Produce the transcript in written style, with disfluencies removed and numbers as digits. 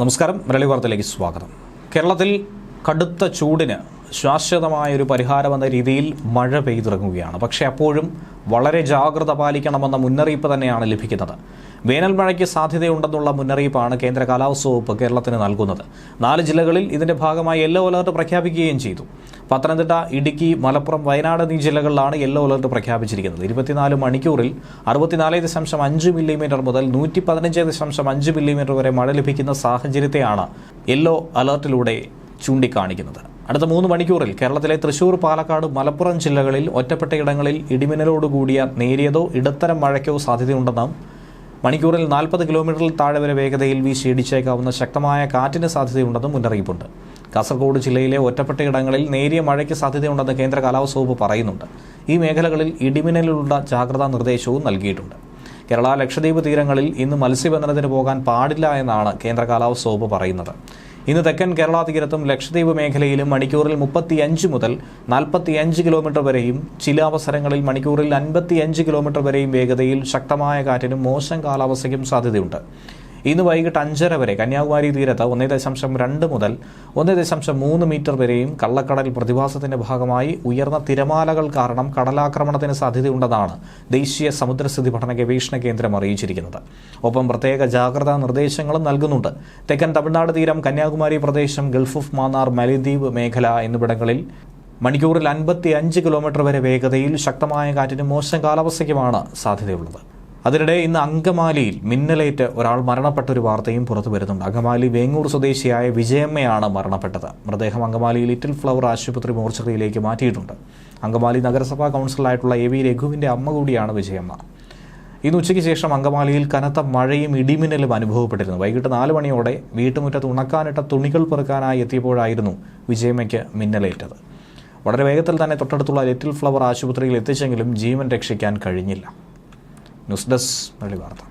നമസ്കാരം, മലയാളി വാർത്തയിലേക്ക് സ്വാഗതം. കേരളത്തിൽ കടുത്ത ചൂടിന് ശാശ്വതമായൊരു പരിഹാരമെന്ന രീതിയിൽ മഴ പെയ്തിറങ്ങുകയാണ്. പക്ഷേ അപ്പോഴും വളരെ ജാഗ്രത പാലിക്കണമെന്ന മുന്നറിയിപ്പ് തന്നെയാണ് ലഭിക്കുന്നത്. വേനൽ മഴയ്ക്ക് സാധ്യതയുണ്ടെന്നുള്ള മുന്നറിയിപ്പാണ് കേന്ദ്ര കാലാവസ്ഥാ വകുപ്പ് കേരളത്തിന് നൽകുന്നത്. 4 ജില്ലകളിൽ ഇതിന്റെ ഭാഗമായി യെല്ലോ അലർട്ട് പ്രഖ്യാപിക്കുകയും ചെയ്തു. പത്തനംതിട്ട, ഇടുക്കി, മലപ്പുറം, വയനാട് എന്നീ ജില്ലകളിലാണ് യെല്ലോ അലർട്ട് പ്രഖ്യാപിച്ചിരിക്കുന്നത്. 24 മണിക്കൂറിൽ 64.5 മില്ലിമീറ്റർ മുതൽ 115.5 മില്ലിമീറ്റർ വരെ മഴ ലഭിക്കുന്ന സാഹചര്യത്തെയാണ് യെല്ലോ അലർട്ടിലൂടെ ചൂണ്ടിക്കാണിക്കുന്നത്. അടുത്ത 3 മണിക്കൂറിൽ കേരളത്തിലെ തൃശൂർ, പാലക്കാട്, മലപ്പുറം ജില്ലകളിൽ ഒറ്റപ്പെട്ടയിടങ്ങളിൽ ഇടിമിന്നലോടുകൂടിയ നേരിയതോ ഇടത്തരം മഴയ്ക്കോ സാധ്യതയുണ്ടെന്നും മണിക്കൂറിൽ 40 കിലോമീറ്ററിൽ താഴെ വരെ വേഗതയിൽ വീശിയിടിച്ചേക്കാവുന്ന ശക്തമായ കാറ്റിന് സാധ്യതയുണ്ടെന്നും മുന്നറിയിപ്പുണ്ട്. കാസർഗോഡ് ജില്ലയിലെ ഒറ്റപ്പെട്ടയിടങ്ങളിൽ നേരിയ മഴയ്ക്ക് സാധ്യതയുണ്ടെന്ന് കേന്ദ്ര കാലാവസ്ഥാ വകുപ്പ് പറയുന്നുണ്ട്. ഈ മേഖലകളിൽ ഇടിമിന്നലിലുള്ള ജാഗ്രതാ നിർദ്ദേശവും നൽകിയിട്ടുണ്ട്. കേരള, ലക്ഷദ്വീപ് തീരങ്ങളിൽ ഇന്ന് മത്സ്യബന്ധനത്തിന് പോകാൻ പാടില്ല എന്നാണ് കേന്ദ്ര കാലാവസ്ഥാ വകുപ്പ് പറയുന്നത്. ഇന്ന് തെക്കൻ കേരള തീരത്തും ലക്ഷദ്വീപ് മേഖലയിലും മണിക്കൂറിൽ 35 മുതൽ 45 കിലോമീറ്റർ വരെയും ചില അവസരങ്ങളിൽ മണിക്കൂറിൽ 55 കിലോമീറ്റർ വരെയും വേഗതയിൽ ശക്തമായ കാറ്റിനും മോശം കാലാവസ്ഥയ്ക്കും സാധ്യതയുണ്ട്. ഇന്ന് വൈകിട്ട് 5:30 വരെ കന്യാകുമാരി തീരത്ത് 1.2 മുതൽ 1.3 മീറ്റർ വരെയും കള്ളക്കടൽ പ്രതിഭാസത്തിന്റെ ഭാഗമായി ഉയർന്ന തിരമാലകൾ കാരണം കടലാക്രമണത്തിന് സാധ്യതയുണ്ടെന്നാണ് ദേശീയ സമുദ്രസ്ഥിതി പഠന ഗവേഷണ കേന്ദ്രം അറിയിച്ചിരിക്കുന്നത്. ഒപ്പം പ്രത്യേക ജാഗ്രതാ നിർദ്ദേശങ്ങളും നൽകുന്നുണ്ട്. തെക്കൻ തമിഴ്നാട് തീരം, കന്യാകുമാരി പ്രദേശം, ഗൾഫ് ഓഫ് മാന്നാർ, മലദ്വീപ് മേഖല എന്നിവിടങ്ങളിൽ മണിക്കൂറിൽ 55 കിലോമീറ്റർ വരെ വേഗതയിൽ ശക്തമായ കാറ്റിനും മോശം കാലാവസ്ഥയ്ക്കുമാണ് സാധ്യതയുള്ളത്. അതിനിടെ ഇന്ന് അങ്കമാലിയിൽ മിന്നലേറ്റ് ഒരാൾ മരണപ്പെട്ടൊരു വാർത്തയും പുറത്തു വരുന്നുണ്ട്. അങ്കമാലി വേങ്ങൂർ സ്വദേശിയായ വിജയമ്മയാണ് മരണപ്പെട്ടത്. മൃതദേഹം അങ്കമാലി ലിറ്റിൽ ഫ്ലവർ ആശുപത്രി മോർച്ചറിയിലേക്ക് മാറ്റിയിട്ടുണ്ട്. അങ്കമാലി നഗരസഭാ കൗൺസിലറായിട്ടുള്ള AV രഘുവിന്റെ അമ്മ കൂടിയാണ് വിജയമ്മ. ഇന്ന് ഉച്ചയ്ക്ക് ശേഷം അങ്കമാലിയിൽ കനത്ത മഴയും ഇടിമിന്നലും അനുഭവപ്പെട്ടിരുന്നു. വൈകിട്ട് 4 മണിയോടെ വീട്ടുമുറ്റത്ത് ഉണക്കാനിട്ട തുണികൾ പെറുക്കാനായി എത്തിയപ്പോഴായിരുന്നു വിജയമ്മയ്ക്ക് മിന്നലേറ്റത്. വളരെ വേഗത്തിൽ തന്നെ തൊട്ടടുത്തുള്ള ലിറ്റിൽ ഫ്ലവർ ആശുപത്രിയിൽ എത്തിച്ചെങ്കിലും ജീവൻ രക്ഷിക്കാൻ കഴിഞ്ഞില്ല. ന്യൂസ് ഡെസ്ക്, മലയാളി വാർത്ത.